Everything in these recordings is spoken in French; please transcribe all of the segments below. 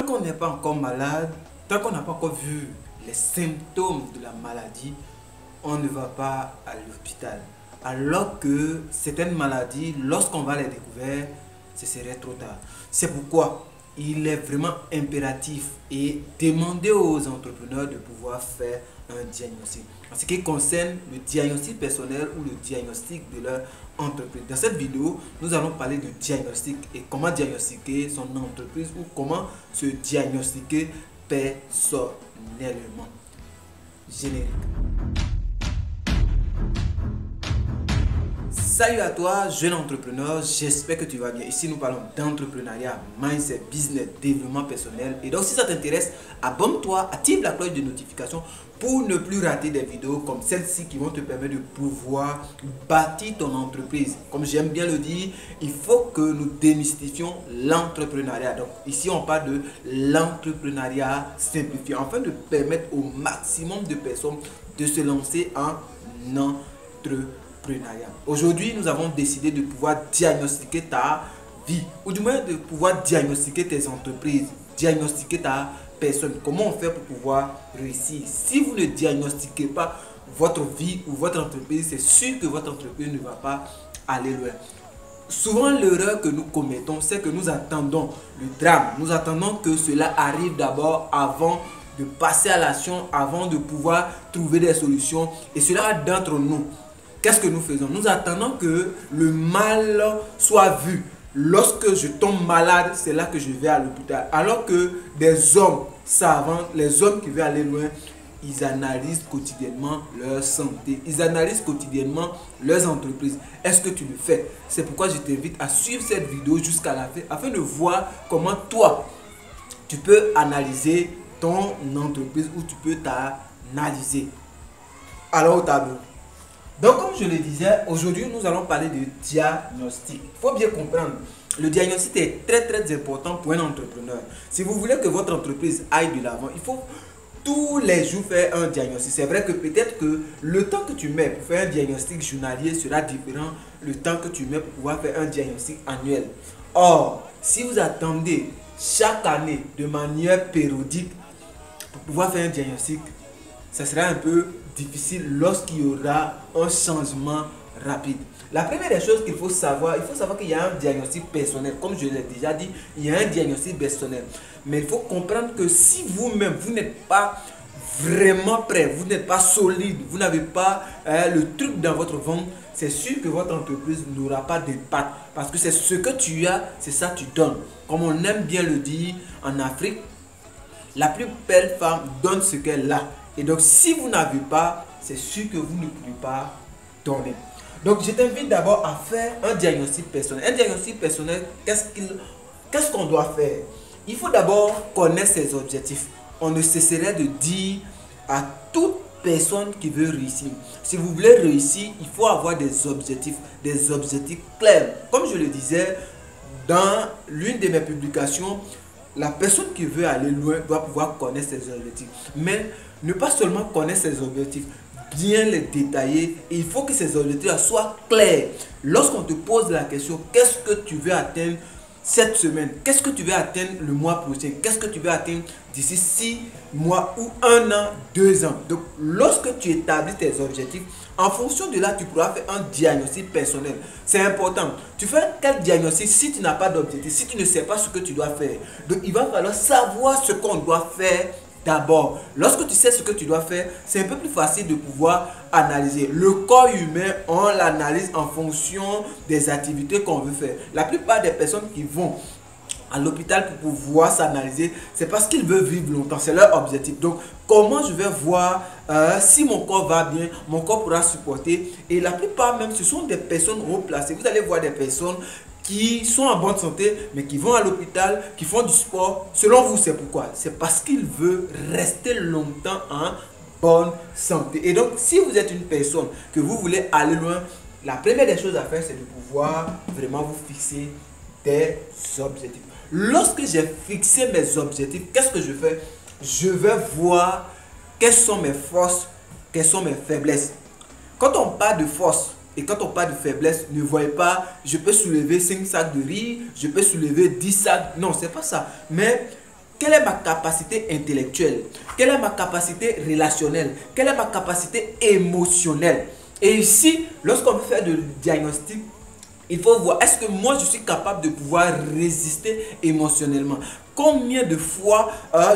Tant qu'on n'est pas encore malade, tant qu'on n'a pas encore vu les symptômes de la maladie, on ne va pas à l'hôpital. Alors que certaines maladies, lorsqu'on va les découvrir, ce serait trop tard. C'est pourquoi il est vraiment impératif et demandé aux entrepreneurs de pouvoir faire un diagnostic. En ce qui concerne le diagnostic personnel ou le diagnostic de leur entreprise. Dans cette vidéo, nous allons parler de diagnostic et comment diagnostiquer son entreprise ou comment se diagnostiquer personnellement. Générique. Salut à toi, jeune entrepreneur, j'espère que tu vas bien. Ici, nous parlons d'entrepreneuriat, mindset, business, développement personnel. Et donc, si ça t'intéresse, abonne-toi, active la cloche de notification pour ne plus rater des vidéos comme celle-ci qui vont te permettre de pouvoir bâtir ton entreprise. Comme j'aime bien le dire, il faut que nous démystifions l'entrepreneuriat. Donc, ici, on parle de l'entrepreneuriat simplifié afin de permettre au maximum de personnes de se lancer en entrepreneuriat. Aujourd'hui, nous avons décidé de pouvoir diagnostiquer ta vie, ou du moins de pouvoir diagnostiquer tes entreprises, diagnostiquer ta personne. Comment on fait pour pouvoir réussir? Si vous ne diagnostiquez pas votre vie ou votre entreprise, c'est sûr que votre entreprise ne va pas aller loin. Souvent, l'erreur que nous commettons, c'est que nous attendons le drame. Nous attendons que cela arrive d'abord avant de passer à l'action, avant de pouvoir trouver des solutions. Et cela d'entre nous. Qu'est-ce que nous faisons? Nous attendons que le mal soit vu. Lorsque je tombe malade, c'est là que je vais à l'hôpital. Alors que des hommes savants, les hommes qui veulent aller loin, ils analysent quotidiennement leur santé. Ils analysent quotidiennement leurs entreprises. Est-ce que tu le fais? C'est pourquoi je t'invite à suivre cette vidéo jusqu'à la fin afin de voir comment toi, tu peux analyser ton entreprise ou tu peux t'analyser. Alors au tableau. Donc, comme je le disais, aujourd'hui, nous allons parler de diagnostic. Il faut bien comprendre, le diagnostic est très important pour un entrepreneur. Si vous voulez que votre entreprise aille de l'avant, il faut tous les jours faire un diagnostic. C'est vrai que peut-être que le temps que tu mets pour faire un diagnostic journalier sera différent du temps que tu mets pour pouvoir faire un diagnostic annuel. Or, si vous attendez chaque année de manière périodique pour pouvoir faire un diagnostic, ça sera un peu difficile lorsqu'il y aura un changement rapide. La première des choses qu'il faut savoir, qu'il y a un diagnostic personnel. Comme je l'ai déjà dit, il y a un diagnostic personnel. Mais il faut comprendre que si vous-même, vous n'êtes pas vraiment prêt, vous n'êtes pas solide, vous n'avez pas le truc dans votre ventre, c'est sûr que votre entreprise n'aura pas d'impact. Parce que c'est ce que tu as, c'est ça que tu donnes. Comme on aime bien le dire en Afrique, la plus belle femme donne ce qu'elle a. Et donc, si vous n'avez pas, c'est sûr que vous ne pouvez pas donner. Donc, je t'invite d'abord à faire un diagnostic personnel. Un diagnostic personnel, qu'est-ce qu'on doit faire? Il faut d'abord connaître ses objectifs. On ne cesserait de dire à toute personne qui veut réussir. Si vous voulez réussir, il faut avoir des objectifs clairs. Comme je le disais dans l'une de mes publications, la personne qui veut aller loin doit pouvoir connaître ses objectifs. Mais ne pas seulement connaître ses objectifs, bien les détailler. Et il faut que ces objectifs soient clairs. Lorsqu'on te pose la question, qu'est-ce que tu veux atteindre cette semaine? Qu'est-ce que tu veux atteindre le mois prochain? Qu'est-ce que tu veux atteindre d'ici 6 mois ou 1 an, 2 ans? Donc, lorsque tu établis tes objectifs, en fonction de là, tu pourras faire un diagnostic personnel. C'est important. Tu fais quel diagnostic si tu n'as pas d'objectif, si tu ne sais pas ce que tu dois faire? Donc, il va falloir savoir ce qu'on doit faire d'abord. Lorsque tu sais ce que tu dois faire, c'est un peu plus facile de pouvoir analyser. Le corps humain, on l'analyse en fonction des activités qu'on veut faire. La plupart des personnes qui vont à l'hôpital pour pouvoir s'analyser, c'est parce qu'ils veulent vivre longtemps. C'est leur objectif. Donc, comment je vais voir si mon corps va bien, mon corps pourra supporter. Et la plupart même, ce sont des personnes haut placées. Vous allez voir des personnes qui sont en bonne santé, mais qui vont à l'hôpital, qui font du sport. Selon vous, c'est pourquoi? C'est parce qu'ils veulent rester longtemps en bonne santé. Et donc, si vous êtes une personne que vous voulez aller loin, la première des choses à faire, c'est de pouvoir vraiment vous fixer des objectifs. Lorsque j'ai fixé mes objectifs, qu'est-ce que je fais? Je vais voir quelles sont mes forces, quelles sont mes faiblesses. Quand on parle de force, et quand on parle de faiblesse, ne voyez pas, je peux soulever 5 sacs de riz, je peux soulever 10 sacs. Non, c'est pas ça. Mais quelle est ma capacité intellectuelle, quelle est ma capacité relationnelle, quelle est ma capacité émotionnelle. Et ici, lorsqu'on fait le diagnostic, il faut voir, est-ce que moi je suis capable de pouvoir résister émotionnellement? Combien de fois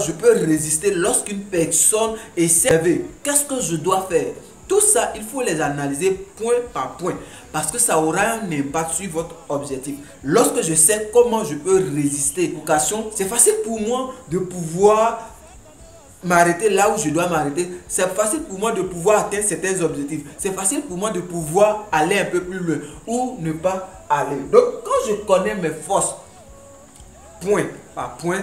je peux résister lorsqu'une personne essaie? Qu'est-ce que je dois faire? Tout ça, il faut les analyser point par point parce que ça aura un impact sur votre objectif. Lorsque je sais comment je peux résister aux occasions, c'est facile pour moi de pouvoir m'arrêter là où je dois m'arrêter. C'est facile pour moi de pouvoir atteindre certains objectifs. C'est facile pour moi de pouvoir aller un peu plus loin ou ne pas aller. Donc, quand je connais mes forces, point par point,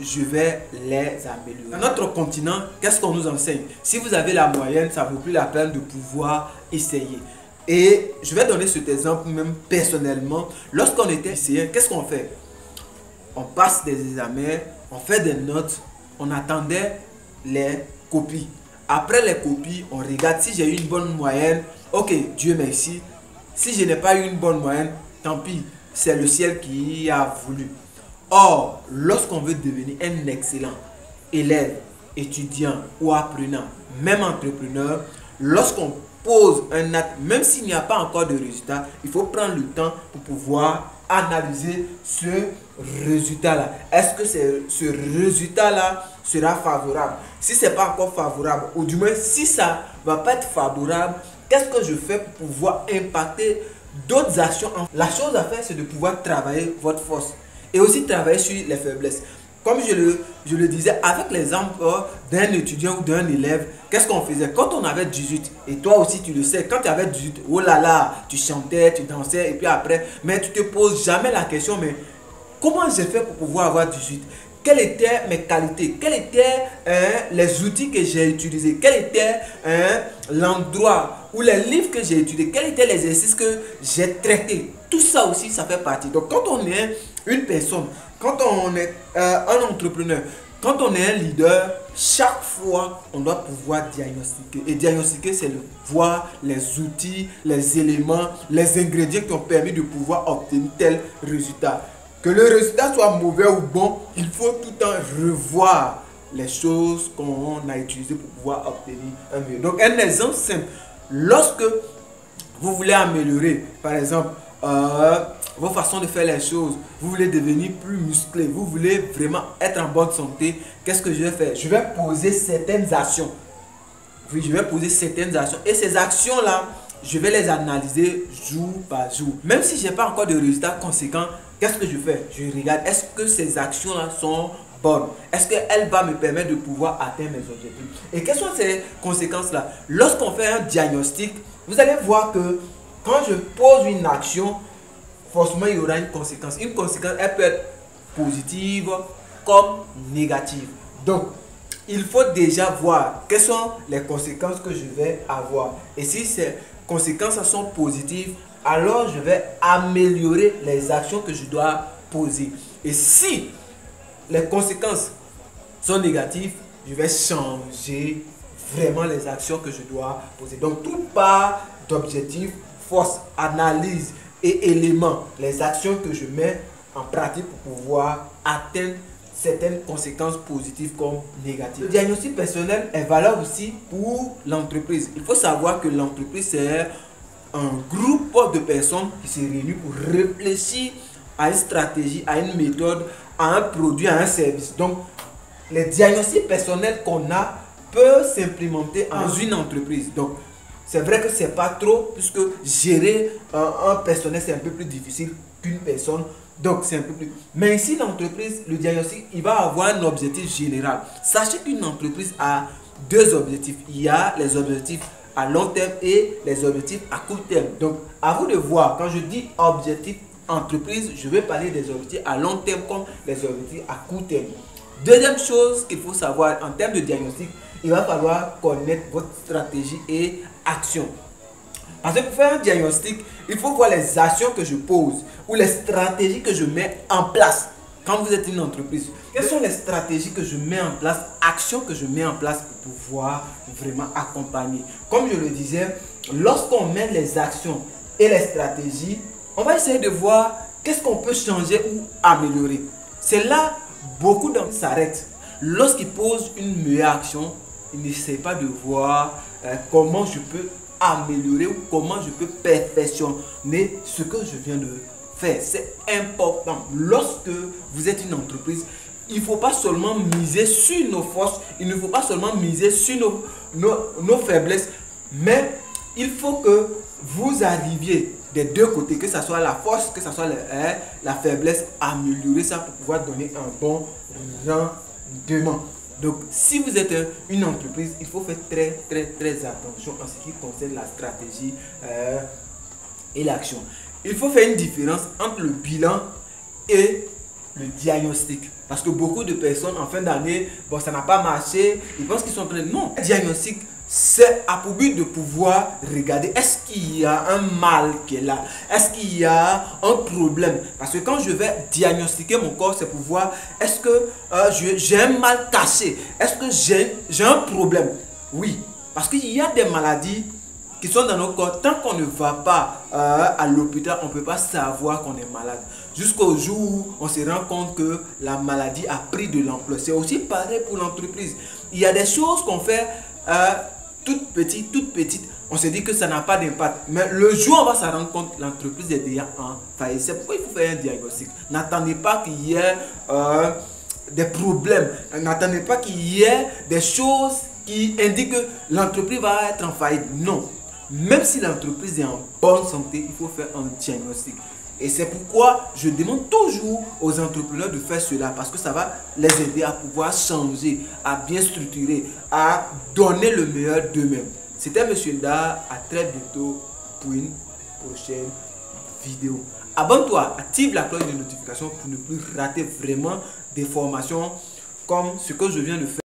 je vais les améliorer. Dans notre continent, qu'est-ce qu'on nous enseigne? Si vous avez la moyenne, ça ne vaut plus la peine de pouvoir essayer. Et je vais donner cet exemple même personnellement. Lorsqu'on était lycéen, qu'est-ce qu'on fait? On passe des examens, on fait des notes, on attendait les copies. Après les copies, on regarde si j'ai eu une bonne moyenne. Ok, Dieu merci. Si je n'ai pas eu une bonne moyenne, tant pis, c'est le ciel qui a voulu. Or, lorsqu'on veut devenir un excellent élève, étudiant ou apprenant, même entrepreneur, lorsqu'on pose un acte, même s'il n'y a pas encore de résultat, il faut prendre le temps pour pouvoir analyser ce résultat-là. Est-ce que ce résultat-là sera favorable? Si ce n'est pas encore favorable, ou du moins si ça ne va pas être favorable, qu'est-ce que je fais pour pouvoir impacter d'autres actions? La chose à faire, c'est de pouvoir travailler votre force et aussi travailler sur les faiblesses. Comme je le disais, avec l'exemple d'un étudiant ou d'un élève, qu'est-ce qu'on faisait? Quand on avait 18, et toi aussi tu le sais, quand tu avais 18, oh là là, tu chantais, tu dansais, et puis après, mais tu te poses jamais la question, mais comment j'ai fait pour pouvoir avoir 18? Quelles étaient mes qualités? Quels étaient les outils que j'ai utilisés? Quel était l'endroit ou les livres que j'ai étudiés? Quels étaient les exercices que j'ai traités? Tout ça aussi, ça fait partie. Donc, quand on est une personne, quand on est un entrepreneur, quand on est un leader, chaque fois, on doit pouvoir diagnostiquer. Et diagnostiquer, c'est voir les outils, les éléments, les ingrédients qui ont permis de pouvoir obtenir tel résultat. Que le résultat soit mauvais ou bon, il faut tout le temps revoir les choses qu'on a utilisées pour pouvoir obtenir un mieux. Donc, un exemple simple. Lorsque vous voulez améliorer, par exemple, vos façons de faire les choses, vous voulez devenir plus musclé, vous voulez vraiment être en bonne santé, qu'est-ce que je vais faire? Je vais poser certaines actions. Oui, je vais poser certaines actions. Et ces actions-là, je vais les analyser jour par jour. Même si je n'ai pas encore de résultats conséquents, qu'est-ce que je fais? Je regarde, est-ce que ces actions-là sont bonnes? Est-ce qu'elles vont me permettre de pouvoir atteindre mes objectifs? Et quelles sont ces conséquences-là? Lorsqu'on fait un diagnostic, vous allez voir que quand je pose une action, forcément il y aura une conséquence. Une conséquence, elle peut être positive comme négative. Donc, il faut déjà voir quelles sont les conséquences que je vais avoir. Et si ces conséquences sont positives, alors je vais améliorer les actions que je dois poser. Et si les conséquences sont négatives, je vais changer vraiment les actions que je dois poser. Donc, tout part d'objectifs, force, analyse et éléments, les actions que je mets en pratique pour pouvoir atteindre certaines conséquences positives comme négatives. Le diagnostic personnel est valable aussi pour l'entreprise. Il faut savoir que l'entreprise, c'est un groupe de personnes qui se réunissent pour réfléchir à une stratégie, à une méthode, à un produit, à un service. Donc, les diagnostics personnels qu'on a peuvent s'implémenter dans une entreprise. Donc, c'est vrai que c'est pas trop, puisque gérer un personnel, c'est un peu plus difficile qu'une personne. Donc, c'est un peu plus... Mais ici, l'entreprise, le diagnostic, il va avoir un objectif général. Sachez qu'une entreprise a deux objectifs. Il y a les objectifs à long terme et les objectifs à court terme. Donc, à vous de voir. Quand je dis objectif entreprise, je vais parler des objectifs à long terme comme les objectifs à court terme. Deuxième chose qu'il faut savoir en termes de diagnostic, il va falloir connaître votre stratégie et action. Parce que pour faire un diagnostic, il faut voir les actions que je pose ou les stratégies que je mets en place quand vous êtes une entreprise. Quelles sont les stratégies que je mets en place, actions que je mets en place pour pouvoir vraiment accompagner? Comme je le disais, lorsqu'on met les actions et les stratégies, on va essayer de voir qu'est-ce qu'on peut changer ou améliorer. C'est là beaucoup d'entre eux s'arrêtent. Lorsqu'ils posent une meilleure action, ils n'essaient pas de voir comment je peux améliorer ou comment je peux perfectionner ce que je viens de faire. C'est important. Lorsque vous êtes une entreprise, il ne faut pas seulement miser sur nos forces, il ne faut pas seulement miser sur nos faiblesses, mais il faut que vous arriviez des deux côtés, que ce soit la force, que ce soit la faiblesse, améliorer ça pour pouvoir donner un bon rendement. Donc, si vous êtes une entreprise, il faut faire très attention en ce qui concerne la stratégie et l'action. Il faut faire une différence entre le bilan et le diagnostic. Parce que beaucoup de personnes en fin d'année, bon, ça n'a pas marché, ils pensent qu'ils sont en train de... Non, le diagnostic, c'est à pour but de pouvoir regarder, est-ce qu'il y a un mal qui est là, est-ce qu'il y a un problème. Parce que quand je vais diagnostiquer mon corps, c'est pour voir, est-ce que j'ai un mal caché, est-ce que j'ai un problème. Oui, parce qu'il y a des maladies qui sont dans nos corps, tant qu'on ne va pas à l'hôpital, on ne peut pas savoir qu'on est malade. Jusqu'au jour où on se rend compte que la maladie a pris de l'ampleur. C'est aussi pareil pour l'entreprise. Il y a des choses qu'on fait toutes petites, on se dit que ça n'a pas d'impact. Mais le jour où on va se rendre compte, l'entreprise est déjà en faillite. C'est pourquoi il faut faire un diagnostic. N'attendez pas qu'il y ait des problèmes. N'attendez pas qu'il y ait des choses qui indiquent que l'entreprise va être en faillite. Non. Même si l'entreprise est en bonne santé, il faut faire un diagnostic. Et c'est pourquoi je demande toujours aux entrepreneurs de faire cela, parce que ça va les aider à pouvoir changer, à bien structurer, à donner le meilleur d'eux-mêmes. C'était M. Nda, à très bientôt pour une prochaine vidéo. Abonne-toi, active la cloche de notification pour ne plus rater vraiment des formations comme ce que je viens de faire.